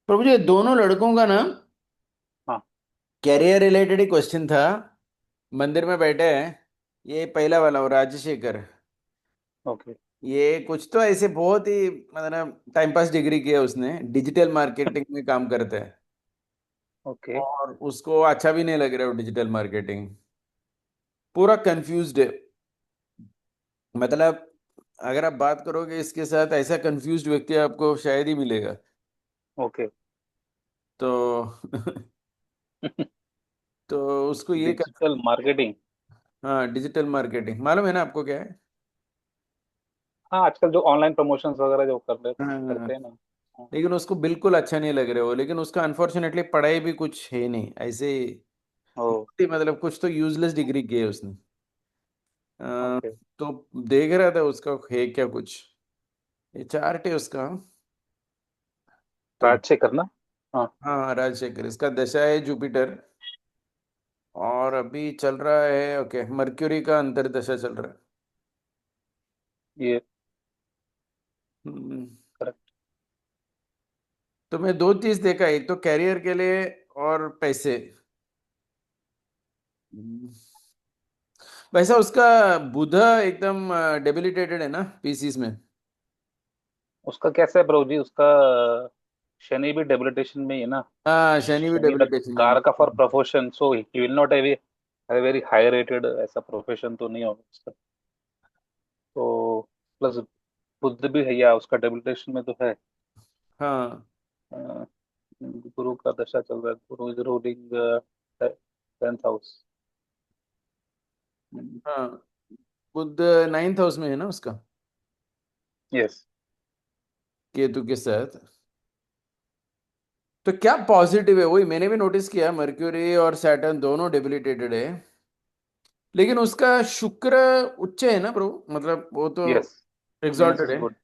प्रभु जी, दोनों लड़कों का ना हाँ। कैरियर रिलेटेड ही क्वेश्चन था। मंदिर में बैठे हैं। ये पहला वाला वो राजशेखर। ओके। ये कुछ तो ऐसे बहुत ही मतलब टाइम पास डिग्री किया उसने, डिजिटल मार्केटिंग में काम करता है। ओके। और उसको अच्छा भी नहीं लग रहा है वो डिजिटल मार्केटिंग। पूरा कंफ्यूज्ड है। मतलब अगर आप बात करोगे इसके साथ, ऐसा कंफ्यूज्ड व्यक्ति आपको शायद ही मिलेगा। ओके। तो तो उसको ये कर। Digital marketing. हाँ, डिजिटल मार्केटिंग मालूम है ना आपको क्या है? हाँ, आजकल जो ऑनलाइन प्रमोशंस वगैरह जो हाँ, करते हैं ना। हाँ। लेकिन उसको बिल्कुल अच्छा नहीं लग रहा हो। लेकिन उसका अनफॉर्चुनेटली पढ़ाई भी कुछ है नहीं ऐसे ही। ओ। बहुत ही मतलब कुछ तो यूजलेस डिग्री की है उसने। अ, ओके। तो देख रहा था उसका है क्या कुछ। ये चार्ट है उसका। तो राज से करना। हाँ। हाँ, राजशेखर इसका दशा है जुपिटर। और अभी चल रहा है, ओके, मर्क्यूरी का अंतर्दशा चल रहा है। ये हम्म, करेक्ट। तो मैं दो चीज देखा, एक तो कैरियर के लिए और पैसे। हम्म, वैसा उसका बुध एकदम डेबिलिटेटेड है ना पीसीस में। उसका कैसा है ब्रो जी? उसका शनि भी डेबिलिटेशन में ही है ना। हाँ, शनि भी शनि द डेबिलिटेशन में। कारक for profession, so he will not have a very high rated ऐसा प्रोफेशन तो नहीं होगा उसका। तो प्लस बुद्ध भी है या उसका डेबिलिटेशन में तो है। हाँ। अ, गुरु का दशा चल रहा है, गुरु इज रूलिंग 10th हाउस। हाँ, बुध नाइन्थ हाउस में है ना उसका, यस। केतु के साथ। तो क्या पॉजिटिव है, वही मैंने भी नोटिस किया, मर्क्यूरी और सैटर्न दोनों डेबिलिटेटेड है। लेकिन उसका शुक्र उच्च है ना ब्रो, मतलब वो तो यस। वीनस एग्जॉल्टेड इज है। गुड।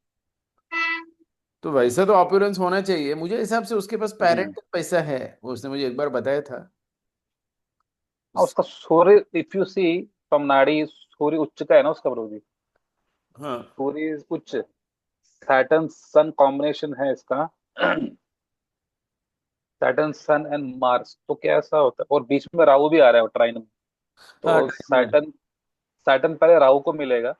तो वैसा तो ऑपुलेंस होना चाहिए मुझे हिसाब से, उसके पास हम्म। पेरेंट पैसा है। वो उसने मुझे एक बार बताया था। हाँ, उसका सूर्य इफ यू सी फ्रॉम नाड़ी, सूर्य उच्च का है ना उसका ब्रो जी। हाँ, सूर्य is उच्च। सैटर्न सन कॉम्बिनेशन है इसका। सैटर्न सन एंड मार्स, तो क्या ऐसा होता है? और बीच में राहु भी आ रहा है ट्राइन में। हाँ, तो ट्राइन में। सैटर्न सैटर्न पहले राहु को मिलेगा।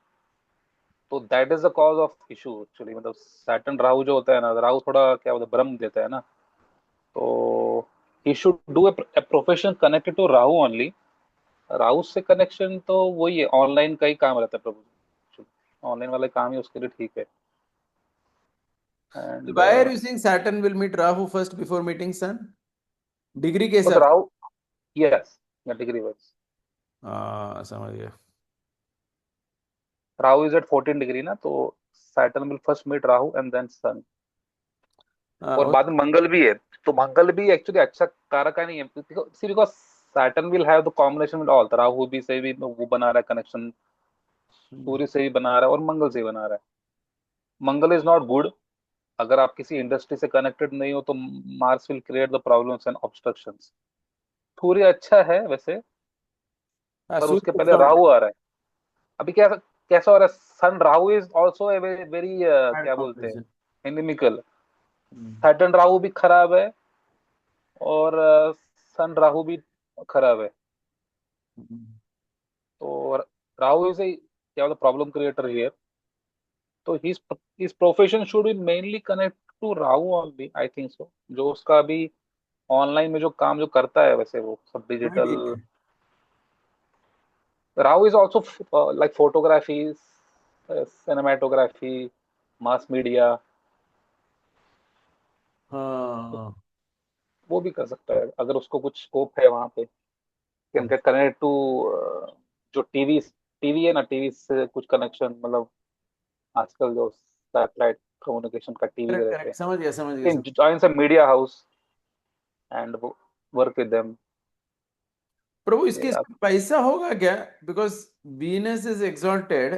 तो that is the cause of issue actually. मतलब सैटर्न राहु जो होता है ना, राहु थोड़ा क्या बोलते हैं, भ्रम देता है ना। तो he should do a profession connected to Rahu only. Rahu से कनेक्शन तो वही है, ऑनलाइन का ही काम रहता है प्रभु। ऑनलाइन वाले काम ही उसके लिए ठीक है। And Why are you saying Saturn will meet Rahu first before meeting Sun? Degree के तो हिसाब से। राहु, यस, या डिग्री वाइज। हाँ, समझ गया। राहु इज एट 14 डिग्री ना, तो Saturn will first meet Rahu and then sun. हाँ, और बाद में मंगल भी है। तो मंगल भी एक्चुअली अच्छा कारक नहीं है, because Saturn will have the combination with all. Rahu भी से भी वो बना रहा है कनेक्शन, सूर्य से भी बना रहा है और मंगल से भी बना रहा है। Mangal is not good. अगर आप किसी इंडस्ट्री से कनेक्टेड नहीं हो तो Mars will create the problems and obstructions. Surya अच्छा है वैसे, हाँ, पर उसके सूर्य पहले उत्सव राहु आ रहा है। अभी क्या कैसा हो रहा है? Sun Rahu is also a very very bad क्या बोलते हैं, कॉम्बिनेशन। एनिमिकल। सैटर्न राहु भी खराब है, और सन राहु भी खराब है। तो राहु इज ए क्या बोलते प्रॉब्लम क्रिएटर हियर। तो his profession should be mainly connect to Rahu only, I think so. जो उसका अभी ऑनलाइन में जो काम जो करता है वैसे वो सब हाँ, डिजिटल। ठीक है। Rahu is also like photography, cinematography, mass media. हाँ, वो भी कर सकता है अगर उसको कुछ स्कोप है वहां पे। कैन गेट कनेक्ट टू जो टीवी टीवी है ना, टीवी से कुछ कनेक्शन, मतलब आजकल जो सैटेलाइट कम्युनिकेशन का टीवी करेक्ट रहते करेक्ट, समझ गया समझ गया हैं, समझ। जॉइन से media house and work with them. Prabhu, इसके पैसा होगा क्या? Because Venus is exalted.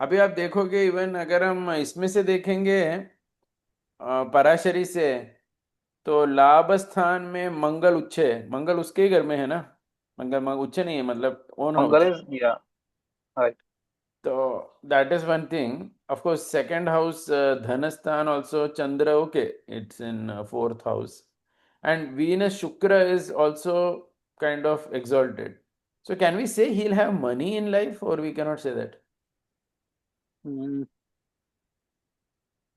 अभी आप देखोगे, इवन अगर हम इसमें से देखेंगे, पराशरी से, तो लाभ स्थान में मंगल उच्च है। मंगल उसके ही घर में है ना। मंगल उच्च नहीं है, मतलब ओन मंगल हाउस। इज या राइट। तो that is one thing. of course, second house, Dhanastan also Chandra, okay, it's in fourth house. And Venus Shukra is also kind of exalted. So can we say he'll have money in life, or we cannot say that?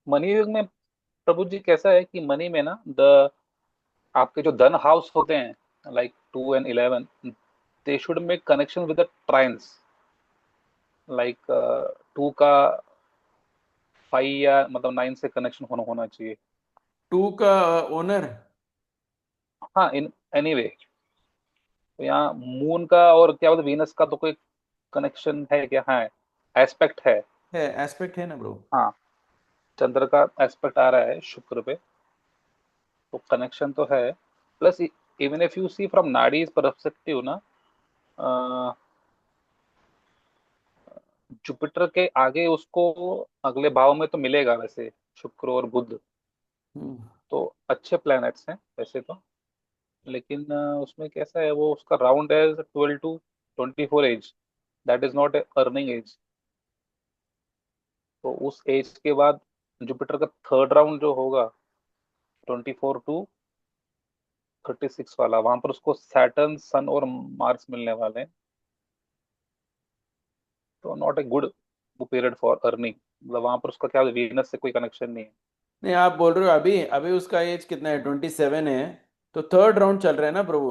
Money में प्रभु जी कैसा है कि money में ना the आपके जो धन house होते हैं like 2 and 11, they should make connection with the trines, like 2 का 5 या मतलब 9 से कनेक्शन होना चाहिए। टू का ओनर। हाँ, इन एनी वे, तो यहाँ मून का और क्या बोलते वीनस का तो कोई कनेक्शन है क्या? हाँ, एस्पेक्ट है। है, एस्पेक्ट है ना ब्रो। हाँ, चंद्र का एस्पेक्ट आ रहा है शुक्र पे, तो कनेक्शन तो है। Plus even if you see from Nadi's perspective ना, जुपिटर के आगे उसको अगले भाव में तो मिलेगा वैसे शुक्र और बुध, हम्म। तो अच्छे प्लैनेट्स हैं वैसे तो। लेकिन उसमें कैसा है, वो उसका राउंड है 12 to 24 age, that is not a earning age. तो उस एज के बाद जुपिटर का थर्ड राउंड जो होगा 24 to 36 वाला, वहां पर उसको सैटर्न सन और मार्स मिलने वाले हैं। तो not a good period for earning, मतलब वहां पर उसका क्या वीनस से कोई कनेक्शन नहीं है। नहीं, आप बोल रहे हो अभी अभी उसका एज कितना है, 27 है। तो थर्ड राउंड चल रहा है ना प्रभु।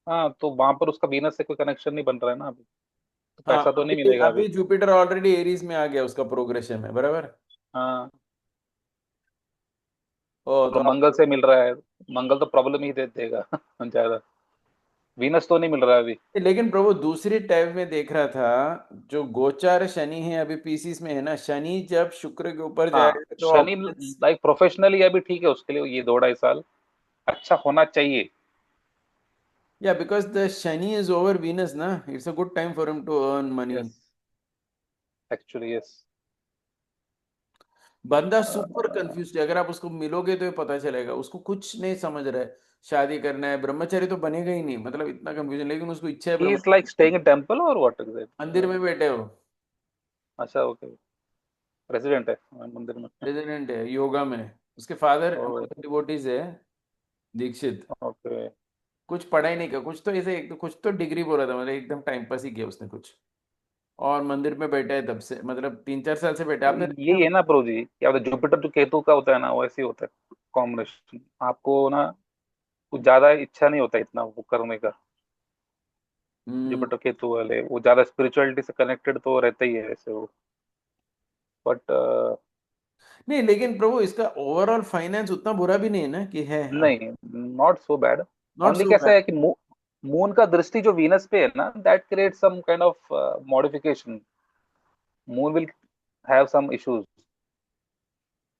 हाँ, तो वहां पर उसका वीनस से कोई कनेक्शन नहीं बन रहा है ना अभी, तो हाँ, पैसा तो नहीं अभी मिलेगा अभी। अभी जुपिटर ऑलरेडी एरीज में आ गया उसका प्रोग्रेशन में, बराबर। हाँ, ओ तो और मंगल से मिल रहा है, मंगल तो प्रॉब्लम ही दे देगा ज्यादा। वीनस तो नहीं मिल रहा है अभी। लेकिन प्रभु दूसरी टाइप में देख रहा था, जो गोचार शनि है अभी पीसीस में है ना, शनि जब शुक्र के ऊपर हाँ, जाएगा तो शनि ऑपोजिट्स। लाइक प्रोफेशनली अभी ठीक है उसके लिए, ये 2 ढाई साल अच्छा होना चाहिए। या because the Shani is over Venus ना, it's a good time for him to earn money. Yes, actually yes. बंदा सुपर कंफ्यूज है, अगर आप उसको मिलोगे तो ये पता चलेगा, उसको कुछ नहीं समझ रहा है। शादी करना है, ब्रह्मचारी तो बनेगा ही नहीं, मतलब इतना कंफ्यूजन, लेकिन उसको इच्छा है ही इज ब्रह्मचारी लाइक की। स्टेइंग इन टेंपल और व्हाट मंदिर एग्जैक्ट? में बैठे हो। अच्छा, ओके, रेजिडेंट है मंदिर में। प्रेसिडेंट है योगा में। उसके फादर ओ, डिवोटीज है, दीक्षित। ओके। कुछ पढ़ा ही नहीं किया, कुछ तो ऐसे कुछ तो डिग्री बोला था, मतलब एकदम टाइम पास ही किया उसने कुछ। और मंदिर में बैठा है तब से, मतलब 3 4 साल से बैठा है। तो आपने देखा यही है? है ना प्रो जी, क्या होता है जुपिटर जो केतु का होता है ना, वैसे ही होता है कॉम्बिनेशन। आपको ना कुछ ज्यादा इच्छा नहीं होता इतना वो करने का। हम्म। जुपिटर केतु वाले वो ज्यादा स्पिरिचुअलिटी से कनेक्टेड तो रहता ही है ऐसे वो, बट नहीं, लेकिन प्रभु इसका ओवरऑल फाइनेंस उतना बुरा भी नहीं है ना कि है। नहीं, not so bad. Not only so कैसा बैड। है कि मून का दृष्टि जो वीनस पे है ना, that create some kind of modification. Moon will have some issues.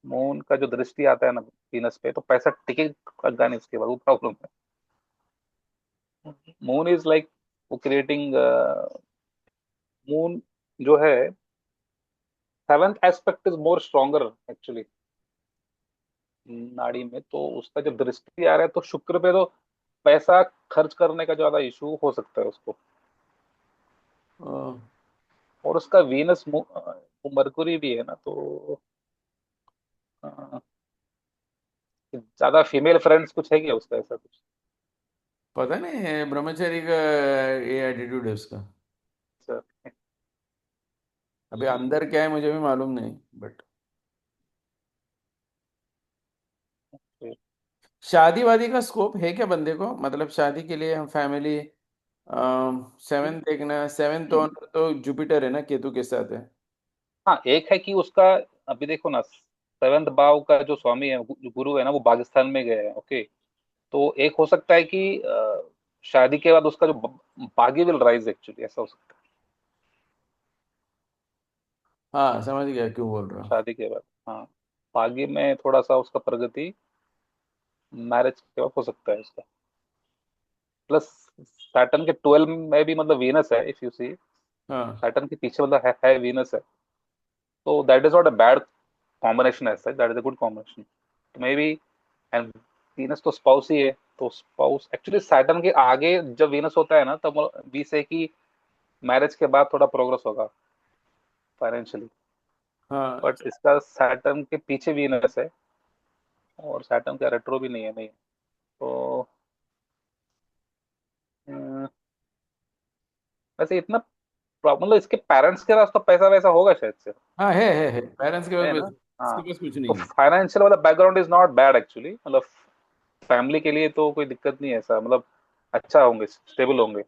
Moon का जो दृष्टि आता है ना वीनस पे, तो पैसा टिकेगा नहीं उसके बाद, वो प्रॉब्लम है। मून इज लाइक वो क्रिएटिंग, मून जो है seventh aspect is more stronger actually नाड़ी में, तो उसका जब दृष्टि आ रहा है तो शुक्र पे, तो पैसा खर्च करने का ज्यादा इशू हो सकता है उसको। और उसका वीनस वो मरकुरी भी है ना, तो अ, ज्यादा फीमेल फ्रेंड्स कुछ है क्या उसका, ऐसा कुछ? पता नहीं है, ब्रह्मचारी का ये एटीट्यूड है उसका। अच्छा, अभी अंदर क्या है मुझे भी मालूम नहीं, बट शादी वादी का स्कोप है क्या बंदे को, मतलब शादी के लिए हम फैमिली। सेवन देखना, सेवन तो तो जुपिटर है ना, केतु के साथ है। हाँ, एक है कि उसका अभी देखो ना, सेवेंथ भाव का जो स्वामी है, जो गुरु है ना, वो पाकिस्तान में गए हैं। ओके, तो एक हो सकता है कि शादी के बाद उसका जो बागी विल राइज एक्चुअली, ऐसा हो सकता है। हाँ, समझ गया क्यों बोल रहा हूँ। शादी के बाद, हाँ, बागी में थोड़ा सा उसका प्रगति मैरिज के बाद हो सकता है उसका। प्लस सैटर्न के 12 में भी मतलब वीनस है, इफ यू सी हाँ। सैटर्न के पीछे मतलब है वीनस है, तो that is not a bad combination, as such that is a good combination. तो मे बी, एंड वीनस तो स्पाउस ही है, तो स्पाउस एक्चुअली सैटर्न के आगे जब वीनस होता है ना, तब वी से कि मैरिज के बाद थोड़ा प्रोग्रेस होगा फाइनेंशियली। हाँ। बट इसका सैटर्न के पीछे वीनस है, और सैटर्न का रेट्रो भी नहीं है, नहीं। तो अम, वैसे इतना मतलब इसके पेरेंट्स के पास तो पैसा वैसा होगा शायद से, हाँ है पेरेंट्स के पास है ना? पैसे, हाँ। इसके पास कुछ तो नहीं है। फाइनेंशियल वाला background is not bad actually, मतलब फैमिली के लिए तो कोई दिक्कत नहीं है ऐसा, मतलब अच्छा होंगे, स्टेबल होंगे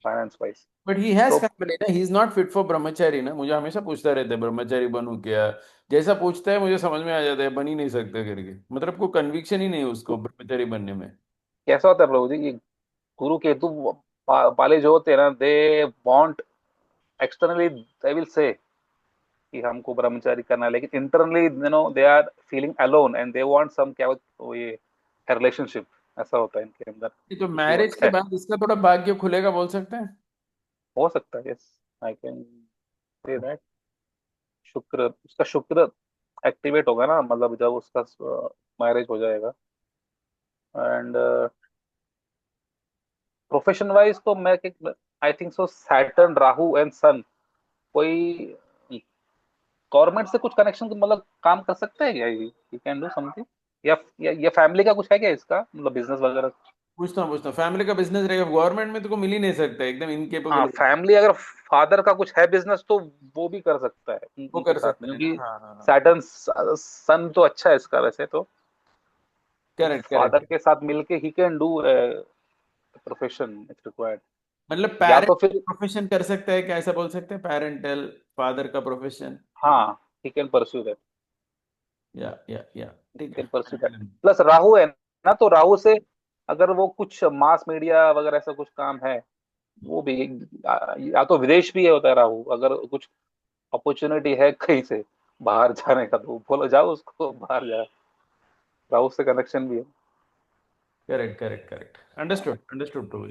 finance wise. But he has तो फैमिली ना, he is not fit for ब्रह्मचारी ना। मुझे हमेशा पूछता रहता है ब्रह्मचारी बनूं क्या, जैसा पूछता है मुझे समझ में आ जाता है बन ही नहीं सकता करके, मतलब कोई कन्विक्शन ही नहीं है उसको ब्रह्मचारी बनने में। कैसा होता है प्रभु जी, ये गुरु केतु वाले जो होते हैं ना, they want externally, they will say कि हमको ब्रह्मचारी करना है, लेकिन internally they are feeling alone and they want some, क्या वो ये रिलेशनशिप, ऐसा होता है इनके अंदर, ये तो इशू मैरिज होता के है। बाद इसका थोड़ा भाग्य खुलेगा बोल सकते हैं। हो सकता है, yes, I can say that. शुक्र, उसका शुक्र एक्टिवेट होगा ना, मतलब जब उसका मैरिज हो जाएगा। एंड प्रोफेशन वाइज तो मैं, I think so Saturn Rahu and sun, कोई गवर्नमेंट से कुछ कनेक्शन, मतलब काम कर सकते हैं क्या, ये कैन डू समथिंग, या फैमिली का कुछ है क्या इसका, मतलब बिजनेस वगैरह? पूछता हूँ फैमिली का बिजनेस रहेगा, गवर्नमेंट में तो को मिल ही नहीं सकता, एकदम हाँ, इनकेपेबल। फैमिली अगर फादर का कुछ है बिजनेस तो वो भी कर सकता है वो उनके कर साथ सकते में, हैं ना, क्योंकि हाँ हाँ हाँ। सैटर्न सन तो अच्छा है इसका वैसे तो करेक्ट फादर करेक्ट। के साथ मिलके he can do profession it's required, मतलब या पेरेंट तो फिर, प्रोफेशन कर सकता है क्या, ऐसा बोल सकते हैं, पेरेंटल फादर का प्रोफेशन। हाँ, ही कैन परस्यू दैट, या ठीक कैन है। Pursue that. प्लस राहु है ना, तो राहु से अगर वो कुछ मास मीडिया वगैरह ऐसा कुछ काम है, वो भी, या तो विदेश भी है होता है राहु, अगर कुछ अपॉर्चुनिटी है कहीं से बाहर जाने का, तो बोलो जाओ उसको बाहर जा, राहु से कनेक्शन भी है। Correct correct correct, understood understood too.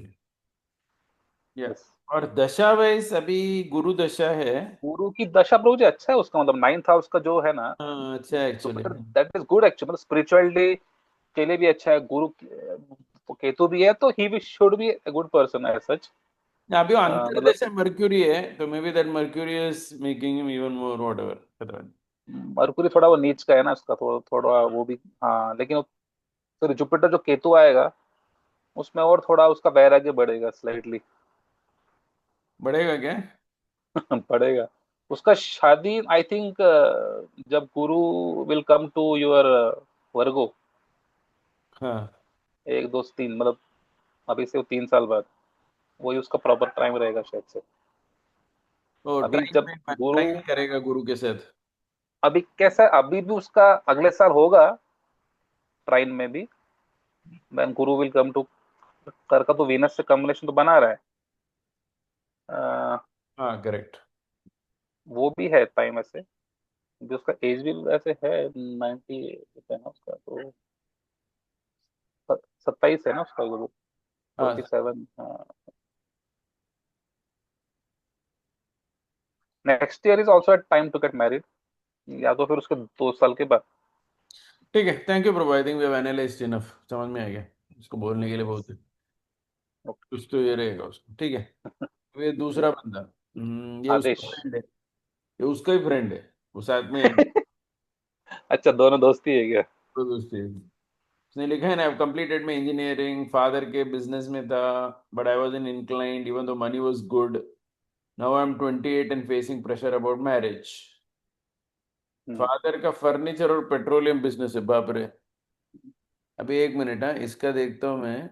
Yeah yes. और दशा वाइज अभी गुरु दशा है। गुरु की दशा प्रभु जी अच्छा है उसका, मतलब नाइन्थ हाउस का जो है ना, हाँ अच्छा है actually. Jupiter, that is good actually, मतलब स्पिरिचुअलिटी के लिए भी अच्छा है। गुरु केतु भी है, तो ही भी should be a good person as such, अभी वो मतलब अंतर्दशा मर्क्यूरी है, तो maybe that Mercury is making him even more whatever, पता नहीं। मरकुरी थोड़ा वो नीच का है ना उसका, थोड़ा थोड़ा वो भी, हाँ, लेकिन फिर जुपिटर जो केतु आएगा उसमें और थोड़ा उसका वैराग्य बढ़ेगा स्लाइटली। बढ़ेगा क्या। बढ़ेगा उसका। शादी आई थिंक जब गुरु विल कम टू योर वर्गो, हाँ 1 2 3, मतलब अभी से 3 साल बाद, वही उसका प्रॉपर टाइम रहेगा शायद से। वो अभी जब गुरु, ट्राइन करेगा गुरु के साथ। अभी कैसा है, अभी भी उसका अगले साल होगा ट्राइन में भी, then Guru will come to, कर का तो वीनस से कॉम्बिनेशन तो बना रहा है, हाँ करेक्ट। वो भी है टाइम ऐसे, भी उसका एज भी वैसे है 90 है ना उसका, तो 27 है ना उसका गुरु, हाँ 47। Next year is also time to get married, या तो फिर उसके 2 साल के बाद। ठीक है, thank you bro, I think we have analysed enough, समझ में आ गया। इसको बोलने के लिए यस। बहुत है। कुछ तो ये रहेगा उसको, ठीक है। अब ये दूसरा बंदा, ये उसका आदेश। फ्रेंड है, ये उसका ही फ्रेंड है, वो साथ में है। अच्छा, दोनों दोस्ती है क्या? तो दोस्ती है। उसने लिखा है ना, कंप्लीटेड में इंजीनियरिंग, फादर के बिजनेस में था, but I was in inclined even though money was good. Now I am 28 and facing pressure about marriage. Hmm. Father का फर्नीचर और पेट्रोलियम बिजनेस है, बाप रे। अभी एक मिनट, हाँ इसका देखता हूँ मैं।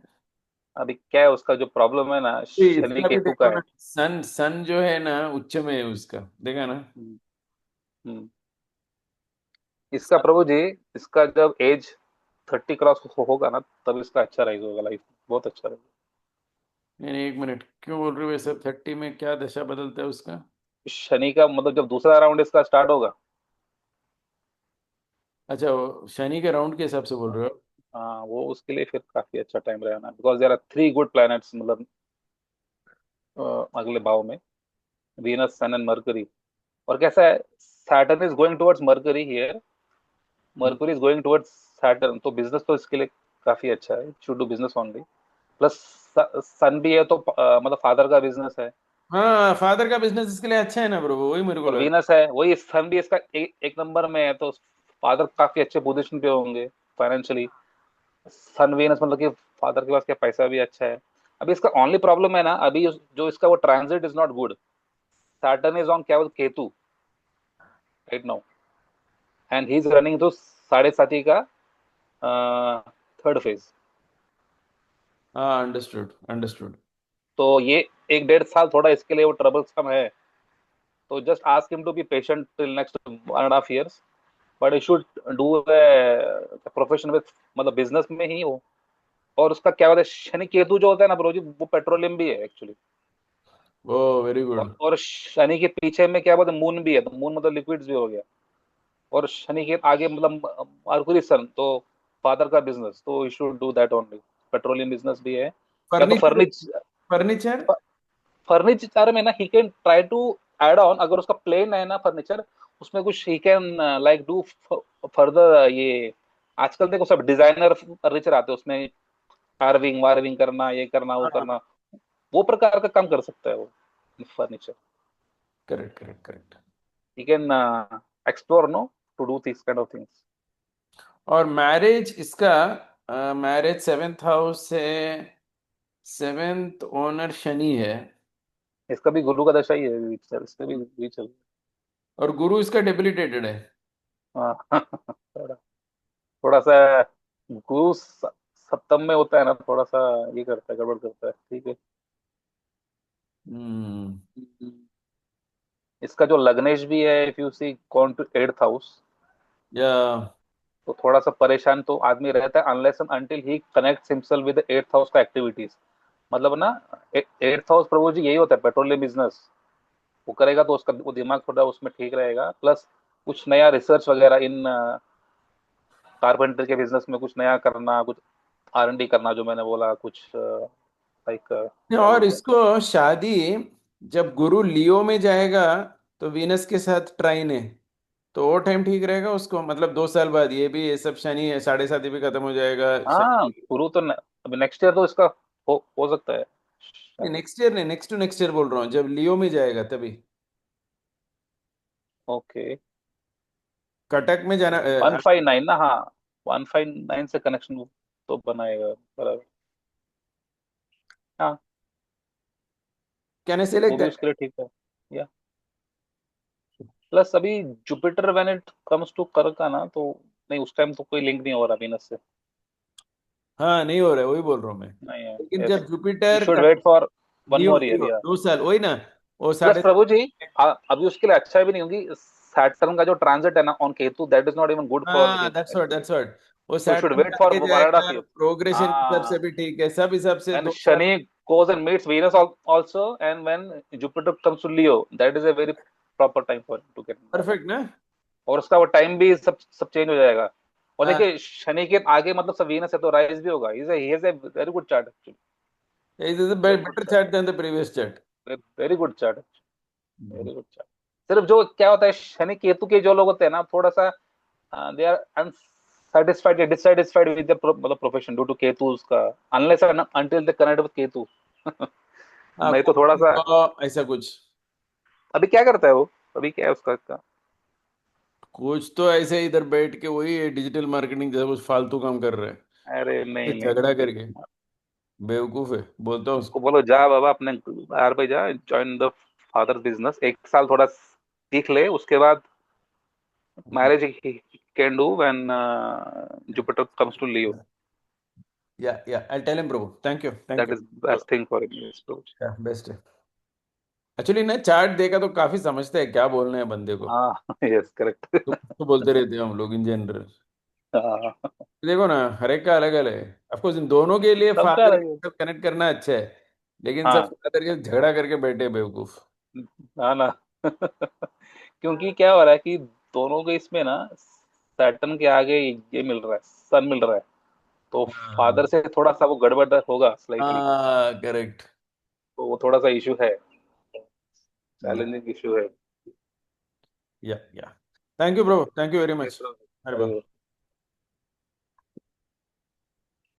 अभी क्या है उसका जो प्रॉब्लम है ना, ये शनि इसका भी केतु देखो का ना, है। सन सन जो है ना उच्च में है उसका, देखा ना। हम्म। हम्म। इसका प्रभु जी, इसका जब एज 30 क्रॉस होगा ना, तब इसका अच्छा राइज होगा, लाइफ बहुत अच्छा रहेगा। नहीं नहीं, एक मिनट, क्यों बोल रहे हो ये सब, 30 में क्या दशा बदलता है उसका। शनि का मतलब जब दूसरा राउंड इसका स्टार्ट होगा, अच्छा वो शनि के राउंड के हिसाब से बोल रहे हो। हाँ, वो उसके लिए फिर काफी अच्छा टाइम रहेगा, because there are 3 good planets, मतलब अगले भाव में, वीनस सन एंड मरकरी। और कैसा है, Saturn is going towards Mercury here, hmm, Mercury is going towards Saturn, तो बिजनेस तो इसके लिए काफी अच्छा है, should do business only. Plus sun भी है, तो मतलब फादर का बिजनेस है, हाँ, फादर का बिजनेस इसके लिए अच्छा है ना ब्रो, वही मेरे को और लगा। वीनस है, वही इस फैमिली इसका एक नंबर में है, तो फादर काफी अच्छे पोजीशन पे होंगे फाइनेंशियली। सन वीनस मतलब कि फादर के पास क्या पैसा भी अच्छा है। अभी इसका ओनली प्रॉब्लम है ना, अभी जो इसका वो transit is not good. Saturn is on क्या बोलते Ketu right now, and he is running to साढ़े साथी का थर्ड फेज। हाँ, अंडरस्टूड अंडरस्टूड। तो ये एक डेढ़ साल थोड़ा इसके लिए वो ट्रबल्सम है। तो just ask him to be patient till next 1.5 years, but you should do profession with, मतलब बिजनेस में ही हो। और उसका क्या होता है, शनि केतु जो होता है ना ब्रो जी, वो पेट्रोलियम भी है एक्चुअली। ओ, वेरी गुड। और शनि के पीछे में क्या बोलते हैं, मून भी है, तो मून मतलब लिक्विड्स भी हो गया। और शनि के आगे मतलब मरकुरी सन, तो फादर का बिजनेस, तो you should do that only. Petroleum business भी है, या तो फर्नीचर, फर्नीचर। फर्नीचर में ना he can try to add on, अगर उसका प्लेन है ना फर्नीचर, उसमें कुछ he can like do further ये। आजकल देखो सब डिजाइनर फर्नीचर आते हैं, उसमें कार्विंग वार्विंग करना, ये करना वो हाँ, करना, वो प्रकार का काम कर सकता है वो furniture. Correct correct correct. He can explore know to do this kind of things. और मैरिज इसका, मैरिज सेवेंथ हाउस से, सेवेंथ ओनर शनि है। इसका भी गुरु का दशा ही है, इसका भी चल। और गुरु इसका डेबिलिटेटेड है। हाँ थोड़ा थोड़ा सा गुरु सप्तम में होता है ना, थोड़ा सा ये करता है, गड़बड़ करता है, ठीक है। हम्म। इसका जो लग्नेश भी है, if you see gone to 8th house, yeah, तो थोड़ा सा परेशान तो आदमी रहता है, unless and until he connects himself with 8th house का एक्टिविटीज। मतलब ना 8th हाउस प्रभु जी यही होता है, पेट्रोलियम बिजनेस। वो करेगा तो उसका वो दिमाग थोड़ा उसमें ठीक रहेगा, प्लस कुछ नया रिसर्च वगैरह इन कारपेंटर के बिजनेस में, कुछ नया करना, कुछ R&D करना, जो मैंने बोला कुछ लाइक क्या और बोलते हैं। इसको शादी, जब गुरु लियो में जाएगा तो वीनस के साथ ट्राइन है, तो वो टाइम ठीक रहेगा उसको, मतलब 2 साल बाद ये भी, ये सब शनि है, साढ़े साथी भी खत्म हो जाएगा हाँ शनि। गुरु तो अभी नेक्स्ट ईयर तो इसका हो सकता है शादी। नेक्स्ट ईयर नहीं, नेक्स्ट टू नेक्स्ट ईयर बोल रहा हूँ, जब लियो में जाएगा तभी। ओके। कटक में जाना 159 ना, हाँ 159 से कनेक्शन तो बनाएगा बराबर। हाँ कहने से वो लाइक भी दैट। उसके लिए ठीक है। या प्लस अभी Jupiter when it comes to कर्क का ना, तो नहीं उस टाइम तो कोई लिंक नहीं हो रहा वीनस से। हाँ, नहीं हो रहा है, वही बोल रहा हूँ मैं। नहीं है, लेकिन यस। जब you Jupiter should wait for one Leo more year, Leo या 2 साल, वही ना, वो प्लस साढ़े प्रभु जी सात। अभी उसके लिए अच्छा भी नहीं होगी। सैटर्न का जो ट्रांजिट है ना on Ketu, that is not even good for हाँ, him that's what, actually. That's what. वो तो शुड सैटर्न वेट फॉर आगे 1.5 जाएगा, years। प्रोग्रेशन हिसाब से हाँ, भी ठीक है, सब हिसाब से when 2 साल। Shani goes and meets Venus also, and when Jupiter comes to Leo, that is a very proper time for him to get married. Perfect ना। और उसका वो टाइम भी सब चेंज हो जाएगा। और हाँ, देखिए शनि के आगे मतलब सब वीनस है, तो राइज भी होगा। He is a very good chart actually. It is very good better chart, chart than the previous chart. Very good chart, very good chart. सिर्फ जो क्या होता है, शनि केतु के जो लोग होते हैं ना, थोड़ा सा दे आर अनसेटिस्फाइड या डिससेटिस्फाइड विद द मतलब प्रोफेशन ड्यू टू केतु उसका, unless until the connect with Ketu. हाँ, नहीं तो थोड़ा सा। कोई ऐसा कुछ, अभी क्या करता है वो, अभी क्या है उसका। कुछ तो ऐसे इधर बैठ के वही डिजिटल मार्केटिंग जैसा कुछ फालतू काम कर रहे अरे हैं, नहीं नहीं झगड़ा नहीं, करके। बेवकूफ है, बोलता हूँ उसको उसको। बोलो जा बाबा अपने यार भाई जा, ज्वाइन द फादर बिजनेस, 1 साल थोड़ा सीख ले, उसके बाद marriage can do when Jupiter comes to Leo. Yeah I tell him bro, thank you thank that you. Is best thing for him. Yeah, best है। एक्चुअली ना, चार्ट देखा तो काफी समझते हैं क्या बोलने हैं बंदे को। हाँ यस तो करेक्ट। तो बोलते रहते हैं हम लोग इन जनरल। हाँ देखो ना, हर एक का अलग अलग है। ऑफकोर्स इन दोनों के लिए सबका फादर अलग है। के साथ कनेक्ट करना अच्छा है, लेकिन सब हाँ फादर के साथ झगड़ा करके बैठे बेवकूफ। हाँ ना क्योंकि क्या हो रहा है कि दोनों के इसमें ना सैटर्न के आगे ये मिल रहा है, सन मिल रहा है, तो फादर हाँ, से थोड़ा सा वो गड़बड़ होगा स्लाइटली। हाँ, करेक्ट। तो वो थोड़ा सा इशू है, या, चैलेंजिंग इशू है। या thank you bro, thank you very Okay, much. so, अरे very वाह। good.